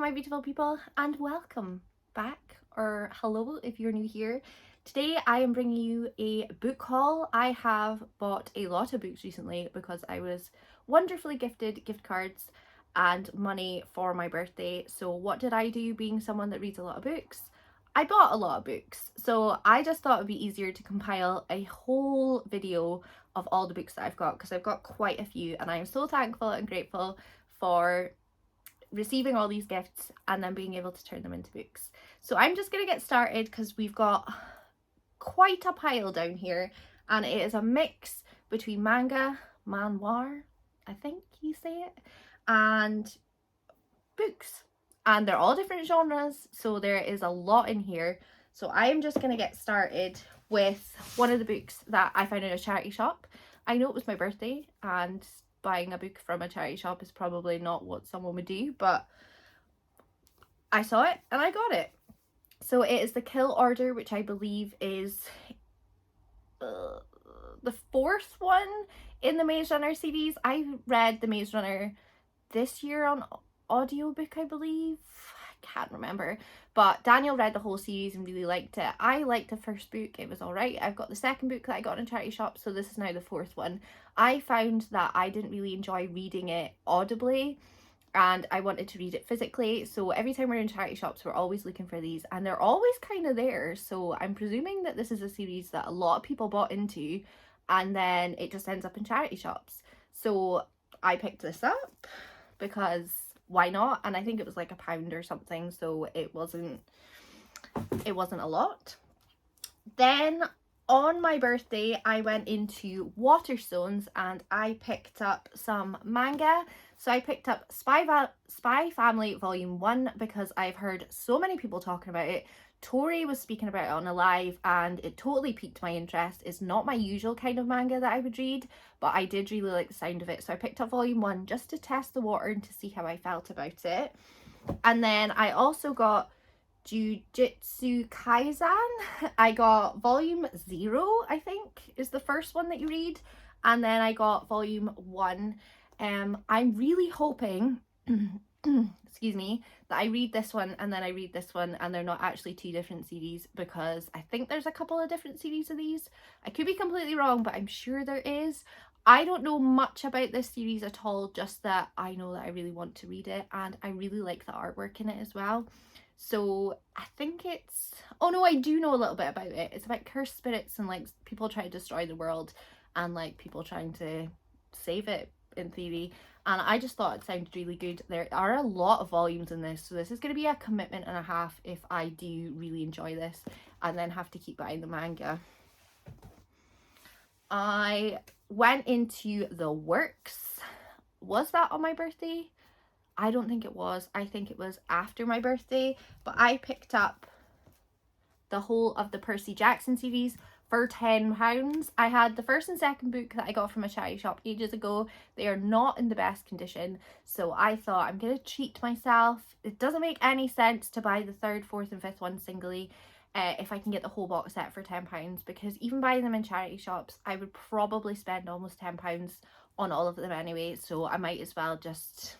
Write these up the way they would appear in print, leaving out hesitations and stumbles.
my beautiful people, and welcome back, or hello if you're new here. Today I am bringing you a book haul. I have bought a lot of books recently because I was wonderfully gifted gift cards and money for my birthday. So what did I do, being someone that reads a lot of books? I bought a lot of books. So I just thought it would be easier to compile a whole video of all the books that I've got, because I've got quite a few, and I am so thankful and grateful for receiving all these gifts and then being able to turn them into books. So I'm just going to get started because we've got quite a pile down here, and it is a mix between manga, manhwa, I think you say it, and books. And they're all different genres, so there is a lot in here. So I am just going to get started with one of the books that I found in a charity shop. I know it was my birthday, and buying a book from a charity shop is probably not what someone would do, but I saw it and I got it. So it is The Kill Order, which I believe is the fourth one in the Maze Runner series. I read the Maze Runner this year on audiobook, I believe. I can't remember, but Daniel read the whole series and really liked it. I liked the first book, it was alright. I've got the second book that I got in a charity shop, so this is now the fourth one. I found that I didn't really enjoy reading it audibly, and I wanted to read it physically, so every time we're in charity shops we're always looking for these, and they're always kind of there. So I'm presuming that this is a series that a lot of people bought into, and then it just ends up in charity shops. So I picked this up because why not? And I think it was like £1 or something, so it wasn't a lot. Then on my birthday I went into Waterstones and I picked up some manga. So I picked up Spy Family Volume 1 because I've heard so many people talking about it. Tori was speaking about it on a live and it totally piqued my interest. It's not my usual kind of manga that I would read, but I did really like the sound of it. So I picked up Volume 1 just to test the water and to see how I felt about it. And then I also got Jujutsu Kaisen. I got Volume 0, I think, is the first one that you read. And then I got Volume 1. I'm really hoping excuse me, that I read this one and then I read this one and they're not actually two different series, because I think there's a couple of different series of these. I could be completely wrong, but I'm sure there is. I don't know much about this series at all, just that I know that I really want to read it and I really like the artwork in it as well. So I think it's, oh no, I do know a little bit about it. It's about cursed spirits and like people trying to destroy the world and like people trying to save it in theory. And I just thought it sounded really good. There are a lot of volumes in this, so this is going to be a commitment and a half if I do really enjoy this and then have to keep buying the manga. I went into The Works. Was that on my birthday? I don't think it was. I think it was after my birthday, but I picked up the whole of the Percy Jackson series for £10. I had the first and second book that I got from a charity shop ages ago. They are not in the best condition, so I thought I'm gonna treat myself. It doesn't make any sense to buy the third, fourth and fifth one singly if I can get the whole box set for £10, because even buying them in charity shops I would probably spend almost £10 on all of them anyway, so I might as well just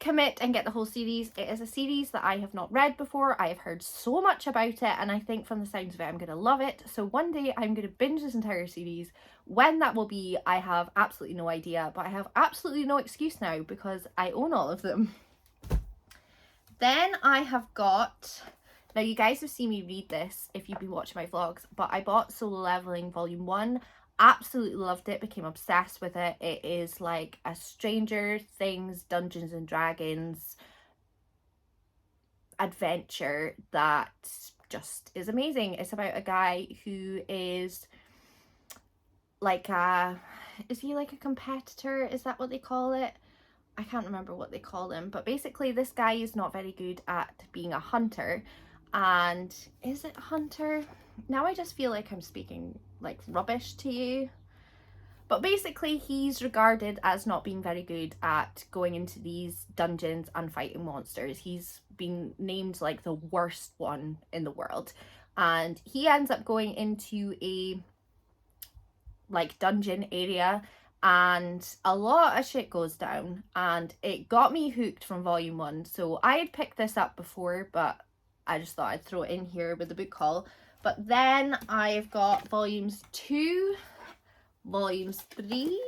commit and get the whole series. It is a series that I have not read before. I have heard so much about it and I think from the sounds of it I'm going to love it. So one day I'm going to binge this entire series. When that will be, I have absolutely no idea, but I have absolutely no excuse now because I own all of them. Then I have got, now you guys have seen me read this if you've been watching my vlogs, but I bought Solo Leveling Volume 1. Absolutely loved it, became obsessed with it. It is like a Stranger Things, Dungeons and Dragons adventure that just is amazing. It's about a guy who is like is he like a competitor? Is that what they call it? I can't remember what they call him, but basically this guy is not very good at being a hunter. And is it a hunter? Now I just feel like I'm speaking like rubbish to you, but basically he's regarded as not being very good at going into these dungeons and fighting monsters. He's been named like the worst one in the world, and he ends up going into a like dungeon area and a lot of shit goes down, and it got me hooked from volume 1. So I had picked this up before, but I just thought I'd throw it in here with the book haul. But then I've got volumes 2, volumes 3.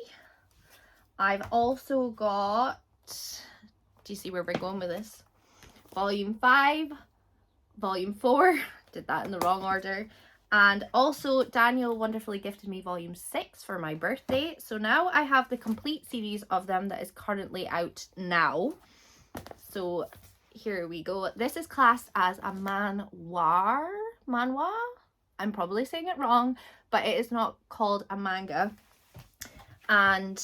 I've also got, do you see where we're going with this? Volume 5, volume 4, did that in the wrong order. And also Daniel wonderfully gifted me volume 6 for my birthday. So now I have the complete series of them that is currently out now. So here we go. This is classed as a manhwa. I'm probably saying it wrong, but it is not called a manga. And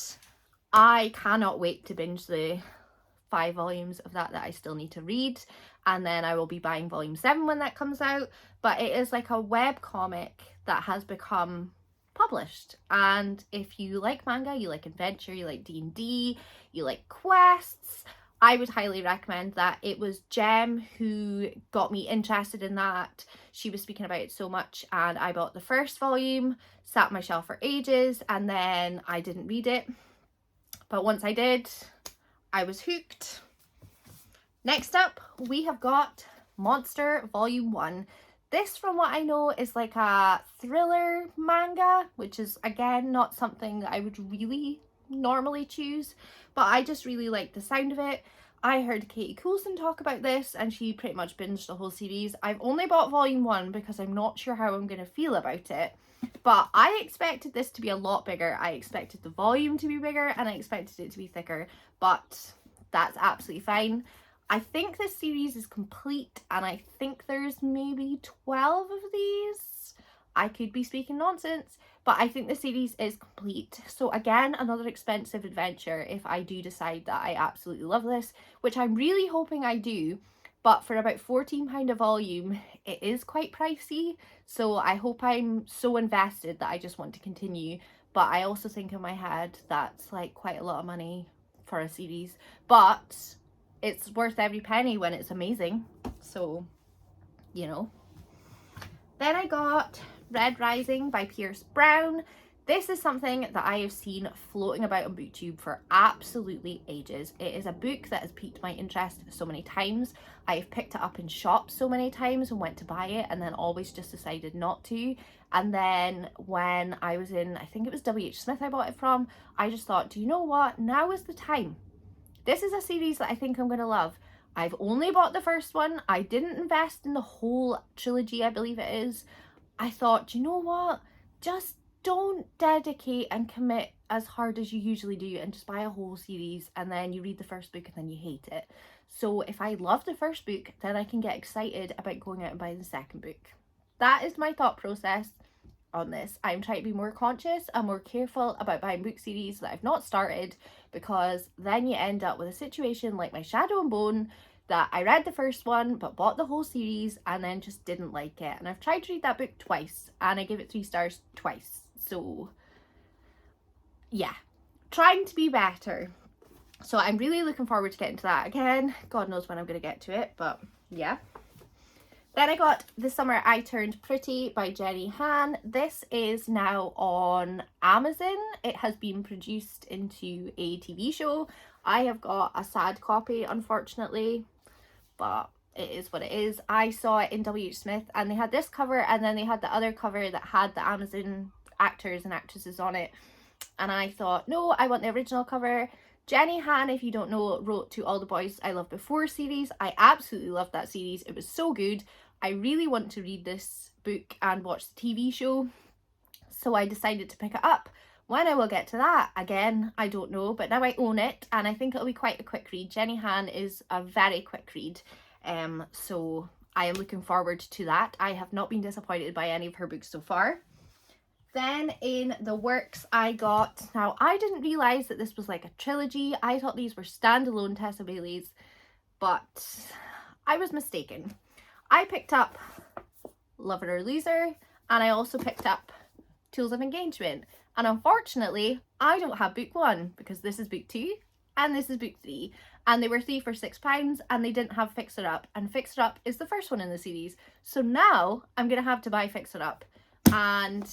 I cannot wait to binge the 5 volumes of that I still need to read, and then I will be buying volume 7 when that comes out. But it is like a web comic that has become published, and if you like manga, you like adventure, you like D&D, you like quests, I would highly recommend that. It was Jem who got me interested in that. She was speaking about it so much, and I bought the first volume, sat on my shelf for ages, and then I didn't read it. But once I did, I was hooked. Next up, we have got Monster Volume 1. This, from what I know, is like a thriller manga, which is, again, not something that I would really normally choose, but I just really like the sound of it. I heard Katie Coulson talk about this, and she pretty much binged the whole series. I've only bought Volume 1 because I'm not sure how I'm going to feel about it. But I expected this to be a lot bigger. I expected the volume to be bigger, and I expected it to be thicker, but that's absolutely fine. I think this series is complete, and I think there's maybe 12 of these. I could be speaking nonsense, but I think the series is complete. So again, another expensive adventure if I do decide that I absolutely love this, which I'm really hoping I do. But for about £14 a volume, it is quite pricey. So I hope I'm so invested that I just want to continue. But I also think in my head that's like quite a lot of money for a series. But it's worth every penny when it's amazing. So, you know. Then I got Red Rising by Pierce Brown. This is something that I have seen floating about on BookTube for absolutely ages. It is a book that has piqued my interest so many times. I've picked it up in shops so many times and went to buy it, and then always just decided not to. And then when I was in, I think it was WH Smith I bought it from, I just thought, do you know what? Now is the time. This is a series that I think I'm going to love. I've only bought the first one. I didn't invest in the whole trilogy, I believe it is. I thought, do you know what? Just don't dedicate and commit as hard as you usually do and just buy a whole series, and then you read the first book and then you hate it. So if I love the first book, then I can get excited about going out and buying the second book. That is my thought process on this. I'm trying to be more conscious and more careful about buying book series that I've not started, because then you end up with a situation like my Shadow and Bone, that I read the first one but bought the whole series and then just didn't like it. And I've tried to read that book twice and I gave it 3 stars twice. So yeah, trying to be better. So I'm really looking forward to getting to that again. God knows when I'm going to get to it, but yeah. Then I got This Summer I Turned Pretty by Jenny Han. This is now on Amazon. It has been produced into a TV show. I have got a sad copy, unfortunately, but it is what it is. I saw it in WH Smith, and they had this cover, and then they had the other cover that had the Amazon actors and actresses on it. And I thought, no, I want the original cover. Jenny Han, if you don't know, wrote To All the Boys I Loved Before series. I absolutely loved that series. It was so good. I really want to read this book and watch the TV show, so I decided to pick it up. When I will get to that, again, I don't know, but now I own it, and I think it'll be quite a quick read. Jenny Han is a very quick read, so I am looking forward to that. I have not been disappointed by any of her books so far. Then in the works I got, now I didn't realise that this was like a trilogy. I thought these were standalone Tessa Baileys, but I was mistaken. I picked up Lover or Loser, and I also picked up Tools of Engagement. And unfortunately, I don't have book 1 because this is book 2 and this is book 3. And they were 3 for £6 and they didn't have Fix It Up. And Fix It Up is the first one in the series. So now I'm going to have to buy Fix It Up. And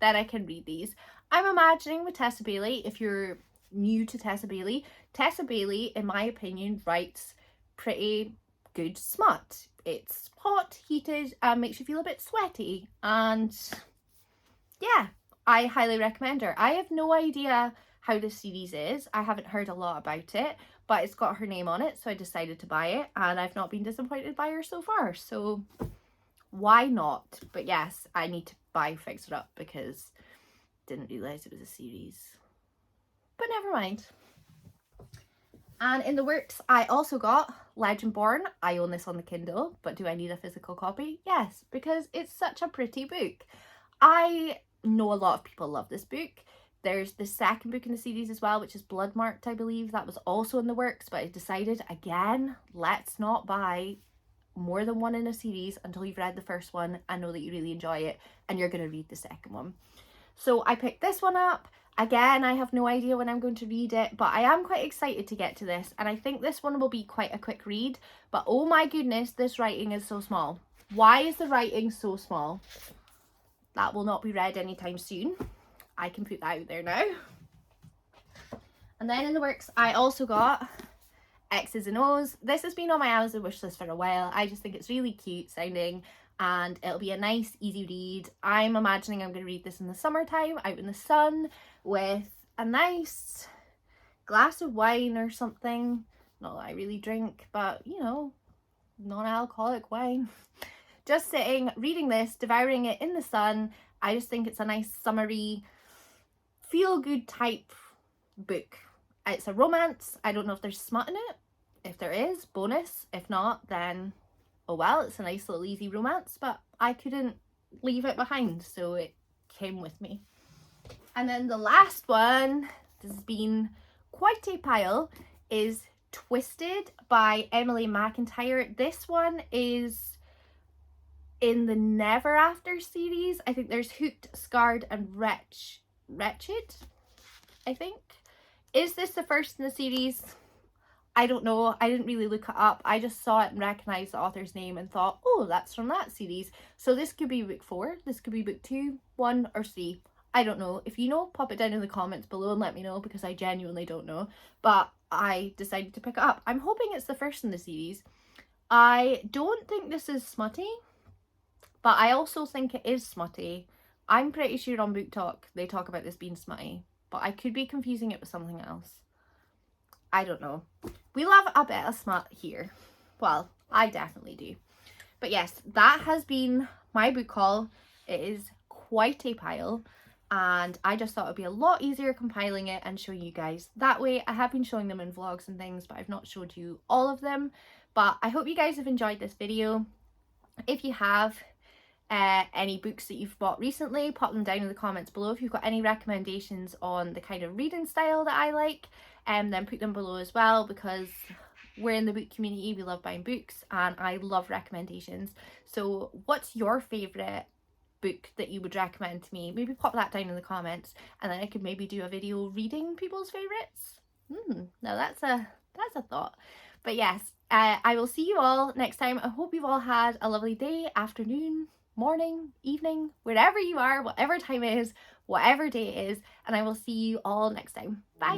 then I can read these. I'm imagining with Tessa Bailey, if you're new to Tessa Bailey, in my opinion, writes pretty good smut. It's hot, heated, and makes you feel a bit sweaty, and yeah, I highly recommend her. I have no idea how this series is. I haven't heard a lot about it, but it's got her name on it, so I decided to buy it, and I've not been disappointed by her so far, so why not? But yes, I need to buy Fix It Up because I didn't realise it was a series. But never mind. And in the works, I also got Legendborn. I own this on the Kindle, but do I need a physical copy? Yes, because it's such a pretty book. I know a lot of people love this book. There's the second book in the series as well, which is Bloodmarked, I believe. That was also in the works, but I decided, again, let's not buy more than one in a series until you've read the first one and know that you really enjoy it and you're going to read the second one. So I picked this one up. Again, I have no idea when I'm going to read it, but I am quite excited to get to this, and I think this one will be quite a quick read. But oh my goodness, this writing is so small. Why is the writing so small? That will not be read anytime soon. I can put that out there now. And then in the works, I also got X's and O's. This has been on my Amazon wishlist for a while. I just think it's really cute sounding, and it'll be a nice, easy read. I'm imagining I'm going to read this in the summertime, out in the sun, with a nice glass of wine or something. Not that I really drink, but, you know, non-alcoholic wine. Just sitting, reading this, devouring it in the sun. I just think it's a nice, summery, feel-good type book. It's a romance. I don't know if there's smut in it. If there is, bonus. If not, then oh well, it's a nice little easy romance, but I couldn't leave it behind, so it came with me. And then the last one, this has been quite a pile, is Twisted by Emily Mcintyre. This one is in the Never After series. I think there's Hooked, Scarred, and Wretched, I think. Is this the first in the series? I don't know. I didn't really look it up. I just saw it and recognised the author's name and thought, oh, that's from that series. So this could be book 4. This could be book 2, 1, or 3. I don't know. If you know, pop it down in the comments below and let me know, because I genuinely don't know. But I decided to pick it up. I'm hoping it's the first in the series. I don't think this is smutty, but I also think it is smutty. I'm pretty sure on Book Talk they talk about this being smutty, but I could be confusing it with something else. I don't know. We love a bit of smut here. Well, I definitely do. But yes, that has been my book haul. It is quite a pile, and I just thought it would be a lot easier compiling it and showing you guys that way. I have been showing them in vlogs and things, but I've not showed you all of them. But I hope you guys have enjoyed this video. If you have any books that you've bought recently, pop them down in the comments below. If you've got any recommendations on the kind of reading style that I like, then put them below as well, because we're in the book community, we love buying books, and I love recommendations. So what's your favourite book that you would recommend to me? Maybe pop that down in the comments, and then I could maybe do a video reading people's favourites. Now that's a thought. But yes, I will see you all next time. I hope you've all had a lovely day, afternoon, morning, evening, wherever you are, whatever time it is, whatever day it is, and I will see you all next time. Bye!